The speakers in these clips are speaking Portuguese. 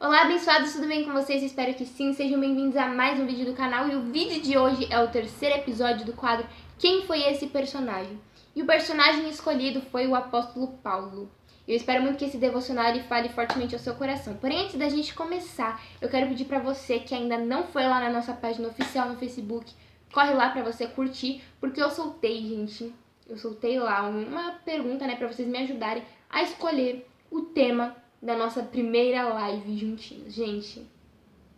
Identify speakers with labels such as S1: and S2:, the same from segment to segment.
S1: Olá, abençoados, tudo bem com vocês? Espero que sim, sejam bem-vindos a mais um vídeo do canal. E o vídeo de hoje é o terceiro episódio do quadro Quem Foi Esse Personagem? E o personagem escolhido foi o apóstolo Paulo. Eu espero muito que esse devocionário fale fortemente ao seu coração. Porém, antes da gente começar, eu quero pedir pra você que ainda não foi lá na nossa página oficial no Facebook, corre lá pra você curtir, porque eu soltei, gente, lá uma pergunta, pra vocês me ajudarem a escolher o tema da nossa primeira live juntinhos. Gente,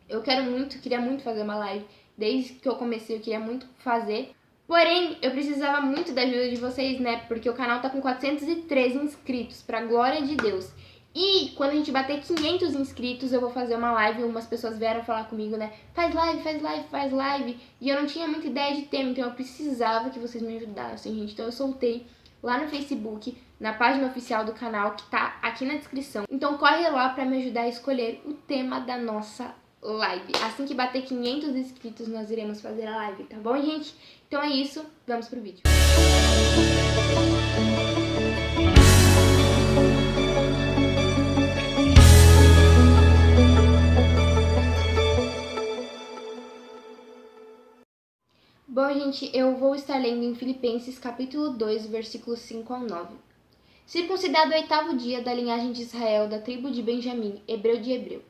S1: eu queria muito fazer uma live. Desde que eu comecei, eu queria muito fazer. Porém, eu precisava muito da ajuda de vocês, Porque o canal tá com 413 inscritos, pra glória de Deus. E quando a gente bater 500 inscritos, eu vou fazer uma live. Umas pessoas vieram falar comigo, Faz live. E eu não tinha muita ideia de tema, então eu precisava que vocês me ajudassem, gente. Então eu soltei lá no Facebook, na página oficial do canal, que tá aqui na descrição. Então corre lá pra me ajudar a escolher o tema da nossa live. Assim que bater 500 inscritos, nós iremos fazer a live, tá bom, gente? Então é isso, vamos pro vídeo. Bom, gente, eu vou estar lendo em Filipenses capítulo 2, versículos 5 ao 9. Circuncidado ao 8º dia da linhagem de Israel, da tribo de Benjamim, hebreu de hebreu.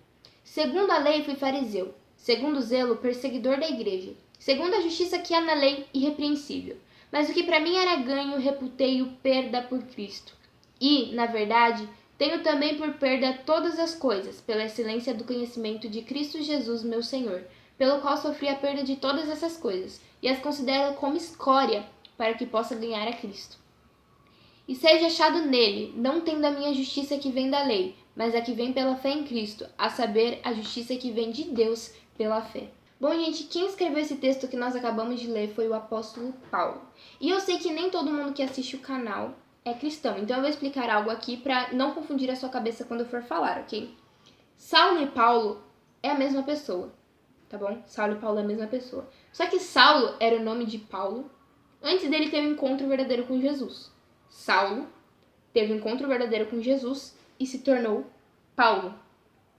S1: Segundo a lei fui fariseu, segundo o zelo, perseguidor da igreja, segundo a justiça que há na lei, irrepreensível. Mas o que para mim era ganho, reputei-o perda por Cristo. E, na verdade, tenho também por perda todas as coisas, pela excelência do conhecimento de Cristo Jesus, meu Senhor, pelo qual sofri a perda de todas essas coisas, e as considero como escória, para que possa ganhar a Cristo. E seja achado nele, não tendo a minha justiça que vem da lei, mas a que vem pela fé em Cristo, a saber, a justiça que vem de Deus pela fé. Bom, gente, quem escreveu esse texto que nós acabamos de ler foi o apóstolo Paulo. E eu sei que nem todo mundo que assiste o canal é cristão, então eu vou explicar algo aqui para não confundir a sua cabeça quando eu for falar, ok? Saulo e Paulo é a mesma pessoa, tá bom? Saulo e Paulo é a mesma pessoa. Só que Saulo era o nome de Paulo antes dele ter um encontro verdadeiro com Jesus. Saulo teve um encontro verdadeiro com Jesus e se tornou Paulo.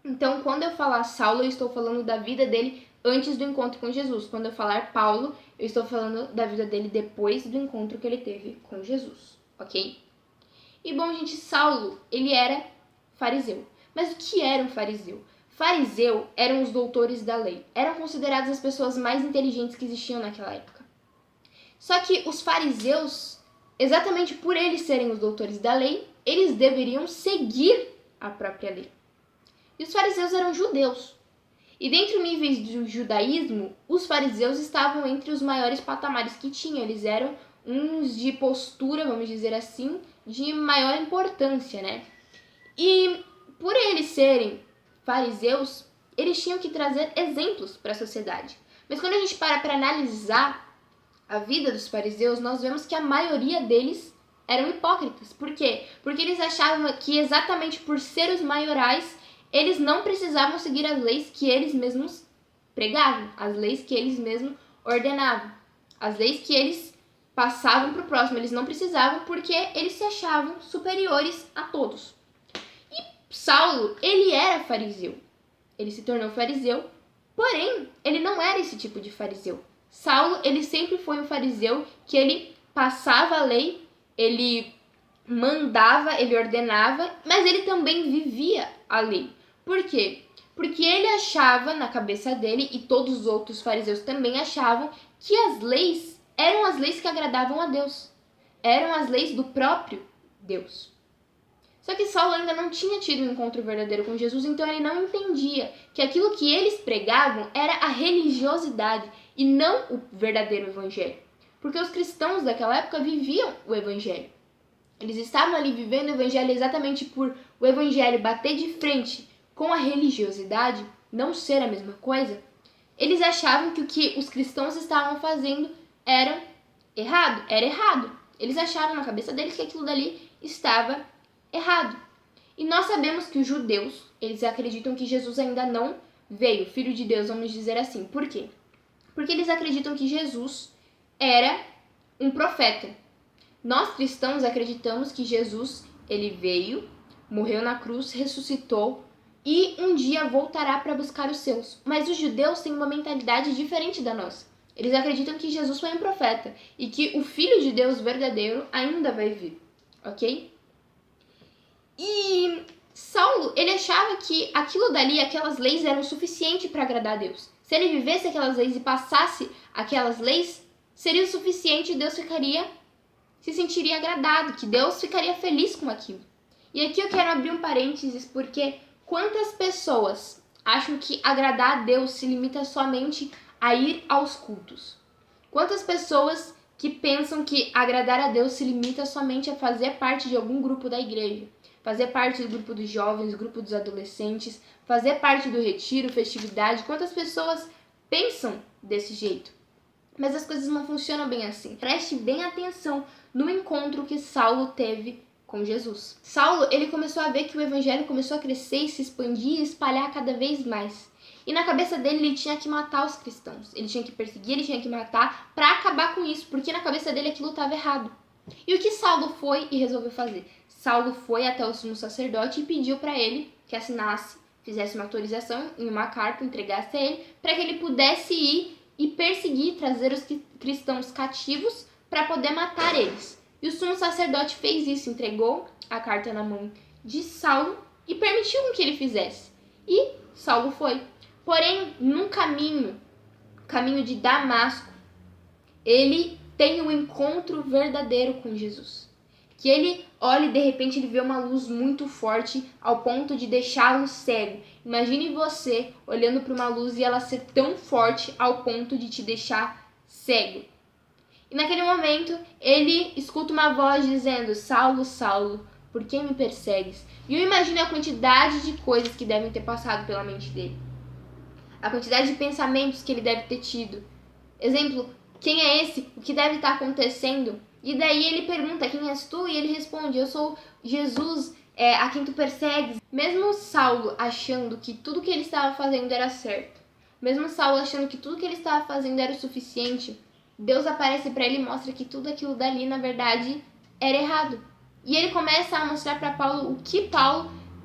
S1: Então, quando eu falar Saulo, eu estou falando da vida dele antes do encontro com Jesus. Quando eu falar Paulo, eu estou falando da vida dele depois do encontro que ele teve com Jesus, ok? E bom, gente, Saulo, ele era fariseu. Mas o que era um fariseu? Fariseu eram os doutores da lei. Eram considerados as pessoas mais inteligentes que existiam naquela época. Só que os fariseus, exatamente por eles serem os doutores da lei, eles deveriam seguir a própria lei. E os fariseus eram judeus. E dentre os níveis do judaísmo, os fariseus estavam entre os maiores patamares que tinham. Eles eram uns de postura, vamos dizer assim, de maior importância, E por eles serem fariseus, eles tinham que trazer exemplos para a sociedade. Mas quando a gente para analisar a vida dos fariseus, nós vemos que a maioria deles eram hipócritas. Por quê? Porque eles achavam que exatamente por ser os maiorais, eles não precisavam seguir as leis que eles mesmos pregavam, as leis que eles mesmos ordenavam, as leis que eles passavam para o próximo. Eles não precisavam porque eles se achavam superiores a todos. E Saulo, ele era fariseu. Ele se tornou fariseu, porém, ele não era esse tipo de fariseu. Saulo, ele sempre foi um fariseu que ele passava a lei, ele mandava, ele ordenava, mas ele também vivia a lei. Por quê? Porque ele achava, na cabeça dele, e todos os outros fariseus também achavam, que as leis eram as leis que agradavam a Deus. Eram as leis do próprio Deus. Só que Saulo ainda não tinha tido um encontro verdadeiro com Jesus, então ele não entendia que aquilo que eles pregavam era a religiosidade e não o verdadeiro evangelho. Porque os cristãos daquela época viviam o evangelho. Eles estavam ali vivendo o evangelho exatamente por o evangelho bater de frente com a religiosidade, não ser a mesma coisa. Eles achavam que o que os cristãos estavam fazendo era errado. Eles acharam na cabeça deles que aquilo dali estava errado. E nós sabemos que os judeus, eles acreditam que Jesus ainda não veio, Filho de Deus, vamos dizer assim. Por quê? Porque eles acreditam que Jesus era um profeta. Nós cristãos acreditamos que Jesus, ele veio, morreu na cruz, ressuscitou e um dia voltará para buscar os seus. Mas os judeus têm uma mentalidade diferente da nossa. Eles acreditam que Jesus foi um profeta e que o Filho de Deus verdadeiro ainda vai vir, ok? E Saulo, ele achava que aquilo dali, aquelas leis eram suficiente para agradar a Deus. Se ele vivesse aquelas leis e passasse aquelas leis, seria o suficiente e Deus se sentiria agradado, que Deus ficaria feliz com aquilo. E aqui eu quero abrir um parênteses, porque quantas pessoas acham que agradar a Deus se limita somente a ir aos cultos? Quantas pessoas que pensam que agradar a Deus se limita somente a fazer parte de algum grupo da igreja? Fazer parte do grupo dos jovens, grupo dos adolescentes, fazer parte do retiro, festividade. Quantas pessoas pensam desse jeito? Mas as coisas não funcionam bem assim. Preste bem atenção no encontro que Saulo teve com Jesus. Saulo, ele começou a ver que o evangelho começou a crescer e se expandir e espalhar cada vez mais. E na cabeça dele, ele tinha que matar os cristãos. Ele tinha que perseguir, ele tinha que matar para acabar com isso, porque na cabeça dele aquilo estava errado. E o que Saulo foi e resolveu fazer? Saulo foi até o sumo sacerdote e pediu para ele que assinasse, fizesse uma autorização em uma carta, entregasse a ele, para que ele pudesse ir e perseguir, trazer os cristãos cativos para poder matar eles. E o sumo sacerdote fez isso, entregou a carta na mão de Saulo e permitiu que ele fizesse. E Saulo foi. Porém, no caminho de Damasco, ele tem um encontro verdadeiro com Jesus. Que ele olha e de repente ele vê uma luz muito forte ao ponto de deixá-lo cego. Imagine você olhando para uma luz e ela ser tão forte ao ponto de te deixar cego. E naquele momento ele escuta uma voz dizendo: Saulo, Saulo, por que me persegues? E eu imagino a quantidade de coisas que devem ter passado pela mente dele. A quantidade de pensamentos que ele deve ter tido. Exemplo, quem é esse? O que deve estar acontecendo? E daí ele pergunta: quem és tu? E ele responde: eu sou Jesus, a quem tu persegues. Mesmo Saulo achando que tudo que ele estava fazendo era certo, mesmo Saulo achando que tudo que ele estava fazendo era o suficiente, Deus aparece para ele e mostra que tudo aquilo dali, na verdade, era errado. E ele começa a mostrar para Paulo o que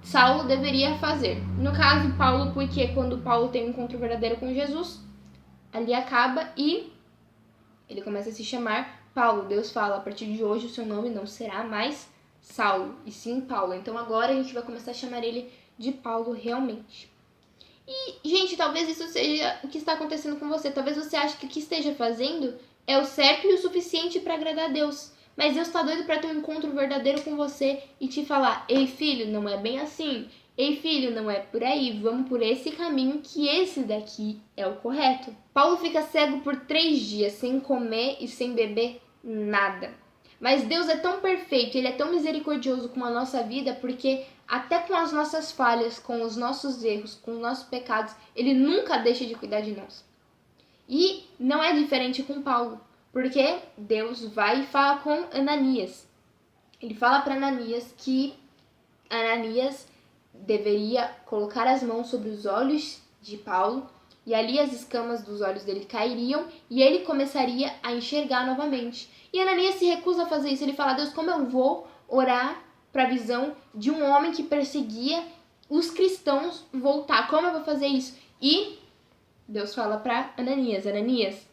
S1: Saulo deveria fazer. No caso, Paulo, porque quando Paulo tem um encontro verdadeiro com Jesus, ali acaba e ele começa a se chamar Paulo. Deus fala: a partir de hoje o seu nome não será mais Saulo, e sim Paulo. Então agora a gente vai começar a chamar ele de Paulo realmente. E, gente, talvez isso seja o que está acontecendo com você. Talvez você ache que o que esteja fazendo é o certo e o suficiente para agradar a Deus. Mas Deus está doido para ter um encontro verdadeiro com você e te falar: ei, filho, não é bem assim. Ei, filho, não é por aí. Vamos por esse caminho, que esse daqui é o correto. Paulo fica cego por 3 dias, sem comer e sem beber nada. Mas Deus é tão perfeito, Ele é tão misericordioso com a nossa vida, porque até com as nossas falhas, com os nossos erros, com os nossos pecados, Ele nunca deixa de cuidar de nós. E não é diferente com Paulo, porque Deus vai e fala com Ananias. Ele fala para Ananias que Ananias deveria colocar as mãos sobre os olhos de Paulo, e ali as escamas dos olhos dele cairiam e ele começaria a enxergar novamente. E Ananias se recusa a fazer isso. Ele fala: Deus, como eu vou orar para a visão de um homem que perseguia os cristãos voltar? Como eu vou fazer isso? E Deus fala para Ananias: Ananias,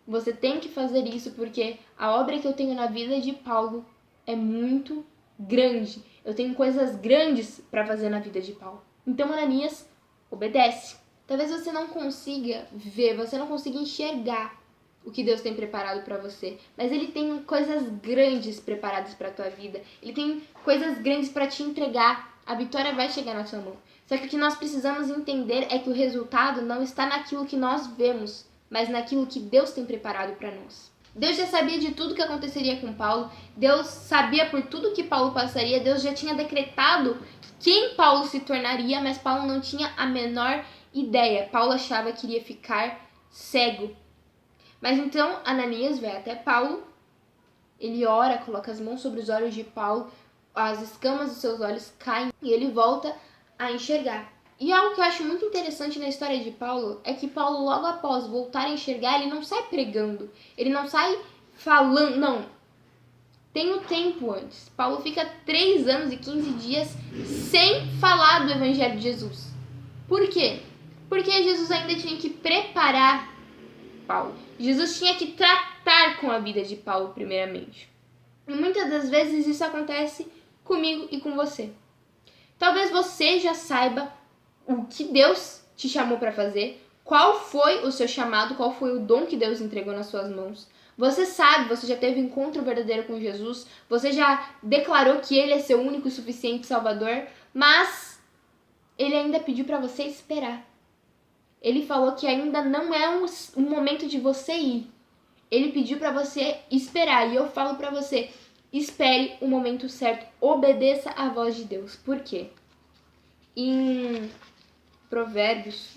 S1: você tem que fazer isso porque a obra que eu tenho na vida de Paulo é muito grande. Eu tenho coisas grandes para fazer na vida de Paulo. Então Ananias obedece. Talvez você não consiga ver, você não consiga enxergar o que Deus tem preparado para você, mas Ele tem coisas grandes preparadas para a tua vida. Ele tem coisas grandes para te entregar. A vitória vai chegar na tua mão. Só que o que nós precisamos entender é que o resultado não está naquilo que nós vemos, mas naquilo que Deus tem preparado para nós. Deus já sabia de tudo que aconteceria com Paulo. Deus sabia por tudo que Paulo passaria. Deus já tinha decretado quem Paulo se tornaria, mas Paulo não tinha a menor ideia. Paulo achava que iria ficar cego. Mas então Ananias vai até Paulo, ele ora, coloca as mãos sobre os olhos de Paulo, as escamas dos seus olhos caem e ele volta a enxergar. E algo que eu acho muito interessante na história de Paulo é que Paulo, logo após voltar a enxergar, ele não sai pregando, ele não sai falando, não. Tem o tempo antes. Paulo fica 3 anos e 15 dias sem falar do Evangelho de Jesus. Por quê? Porque Jesus ainda tinha que preparar Paulo. Jesus tinha que tratar com a vida de Paulo primeiramente. E muitas das vezes isso acontece comigo e com você. Talvez você já saiba o que Deus te chamou para fazer, qual foi o seu chamado, qual foi o dom que Deus entregou nas suas mãos. Você sabe, você já teve um encontro verdadeiro com Jesus, você já declarou que Ele é seu único e suficiente Salvador, mas Ele ainda pediu para você esperar. Ele falou que ainda não é um momento de você ir. Ele pediu para você esperar. E eu falo para você, espere o momento certo. Obedeça à voz de Deus. Por quê? Em Provérbios,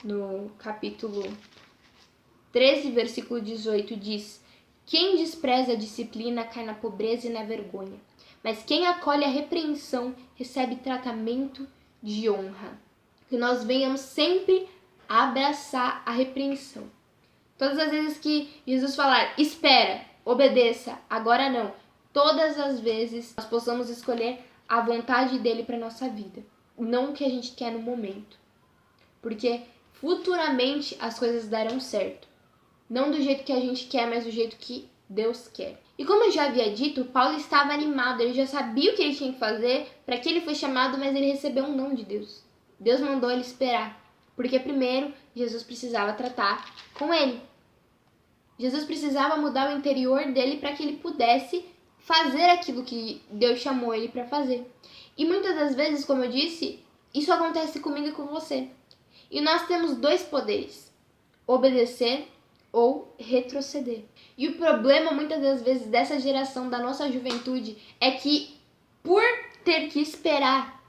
S1: no capítulo 13, versículo 18, diz: quem despreza a disciplina cai na pobreza e na vergonha, mas quem acolhe a repreensão recebe tratamento de honra. Que nós venhamos sempre abraçar a repreensão. Todas as vezes que Jesus falar, espera, obedeça, agora não, todas as vezes nós possamos escolher a vontade dele para nossa vida, não o que a gente quer no momento. Porque futuramente as coisas darão certo. Não do jeito que a gente quer, mas do jeito que Deus quer. E como eu já havia dito, Paulo estava animado, ele já sabia o que ele tinha que fazer, para que ele foi chamado, mas ele recebeu um não de Deus. Deus mandou ele esperar, porque primeiro Jesus precisava tratar com ele. Jesus precisava mudar o interior dele para que ele pudesse fazer aquilo que Deus chamou ele para fazer. E muitas das vezes, como eu disse, isso acontece comigo e com você. E nós temos dois poderes: obedecer ou retroceder. E o problema, muitas das vezes, dessa geração, da nossa juventude, é que por ter que esperar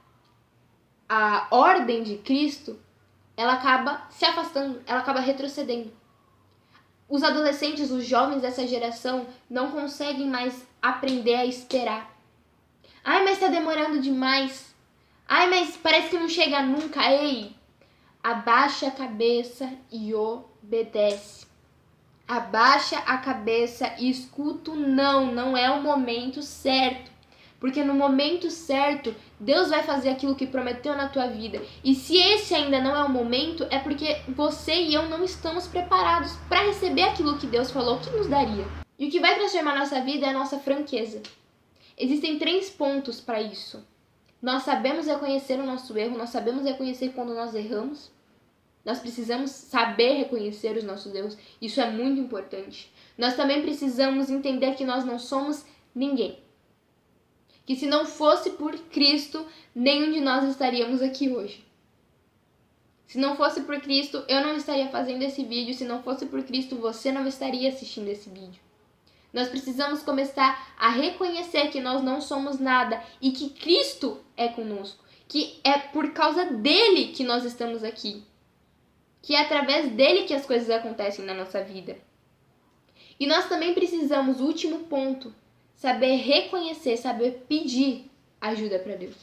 S1: a ordem de Cristo, ela acaba se afastando, ela acaba retrocedendo. Os adolescentes, os jovens dessa geração não conseguem mais aprender a esperar. Ai, mas tá demorando demais. Ai, mas parece que não chega nunca. Ei, abaixa a cabeça e obedece. Abaixa a cabeça e escuta o não. Não é o momento certo. Porque no momento certo, Deus vai fazer aquilo que prometeu na tua vida. E se esse ainda não é o momento, é porque você e eu não estamos preparados para receber aquilo que Deus falou que nos daria. E o que vai transformar nossa vida é a nossa franqueza. Existem 3 pontos para isso. Nós sabemos reconhecer o nosso erro, nós sabemos reconhecer quando nós erramos. Nós precisamos saber reconhecer os nossos erros. Isso é muito importante. Nós também precisamos entender que nós não somos ninguém. Que se não fosse por Cristo, nenhum de nós estaríamos aqui hoje. Se não fosse por Cristo, eu não estaria fazendo esse vídeo. Se não fosse por Cristo, você não estaria assistindo esse vídeo. Nós precisamos começar a reconhecer que nós não somos nada e que Cristo é conosco. Que é por causa dele que nós estamos aqui. Que é através dele que as coisas acontecem na nossa vida. E nós também precisamos, o último ponto, saber reconhecer, saber pedir ajuda para Deus.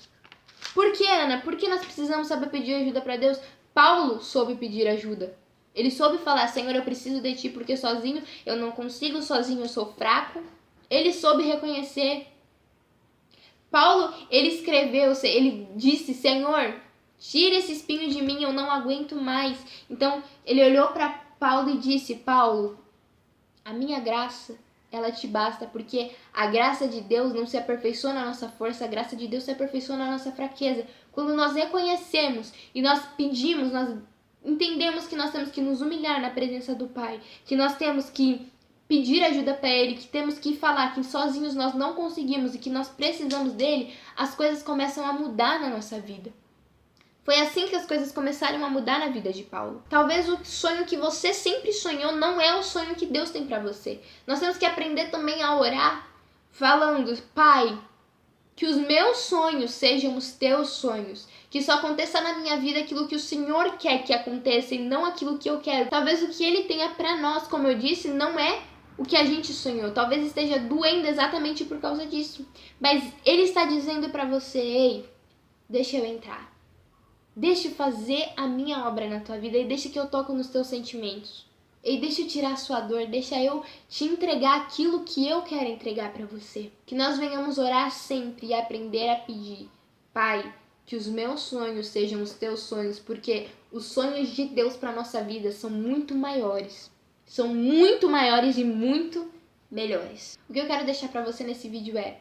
S1: Por que, Ana? Por que nós precisamos saber pedir ajuda para Deus? Paulo soube pedir ajuda. Ele soube falar, Senhor, eu preciso de ti porque sozinho eu não consigo, sozinho eu sou fraco. Ele soube reconhecer. Paulo, ele escreveu, ele disse, Senhor, tira esse espinho de mim, eu não aguento mais. Então, ele olhou para Paulo e disse, Paulo, a minha graça, ela te basta, porque a graça de Deus não se aperfeiçoa na nossa força, a graça de Deus se aperfeiçoa na nossa fraqueza. Quando nós reconhecemos e nós pedimos, nós entendemos que nós temos que nos humilhar na presença do Pai, que nós temos que pedir ajuda para Ele, que temos que falar que sozinhos nós não conseguimos e que nós precisamos dele, as coisas começam a mudar na nossa vida. Foi assim que as coisas começaram a mudar na vida de Paulo. Talvez o sonho que você sempre sonhou não é o sonho que Deus tem para você. Nós temos que aprender também a orar, falando, Pai, que os meus sonhos sejam os teus sonhos. Que só aconteça na minha vida aquilo que o Senhor quer que aconteça e não aquilo que eu quero. Talvez o que Ele tenha para nós, como eu disse, não é o que a gente sonhou. Talvez esteja doendo exatamente por causa disso. Mas Ele está dizendo para você, ei, deixa eu entrar. Deixa eu fazer a minha obra na tua vida e deixa que eu toque nos teus sentimentos. E deixa eu tirar a sua dor, deixa eu te entregar aquilo que eu quero entregar para você. Que nós venhamos orar sempre e aprender a pedir. Pai, que os meus sonhos sejam os teus sonhos, porque os sonhos de Deus para nossa vida são muito maiores. São muito maiores e muito melhores. O que eu quero deixar para você nesse vídeo é: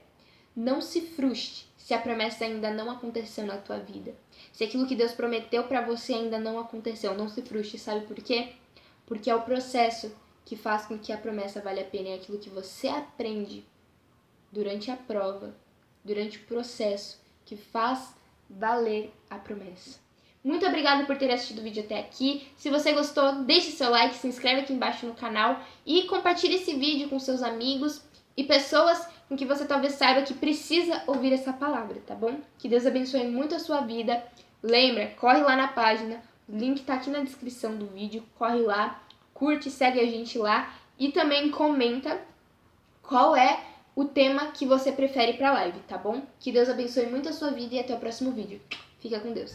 S1: não se frustre se a promessa ainda não aconteceu na tua vida. Se aquilo que Deus prometeu para você ainda não aconteceu, não se frustre. Sabe por quê? Porque é o processo que faz com que a promessa valha a pena. É aquilo que você aprende durante a prova, durante o processo, que faz valer a promessa. Muito obrigada por ter assistido o vídeo até aqui. Se você gostou, deixe seu like, se inscreve aqui embaixo no canal e compartilhe esse vídeo com seus amigos e pessoas com que você talvez saiba que precisa ouvir essa palavra, tá bom? Que Deus abençoe muito a sua vida. Lembra, corre lá na página, o link tá aqui na descrição do vídeo, corre lá, curte, segue a gente lá e também comenta qual é o tema que você prefere pra live, tá bom? Que Deus abençoe muito a sua vida e até o próximo vídeo. Fica com Deus.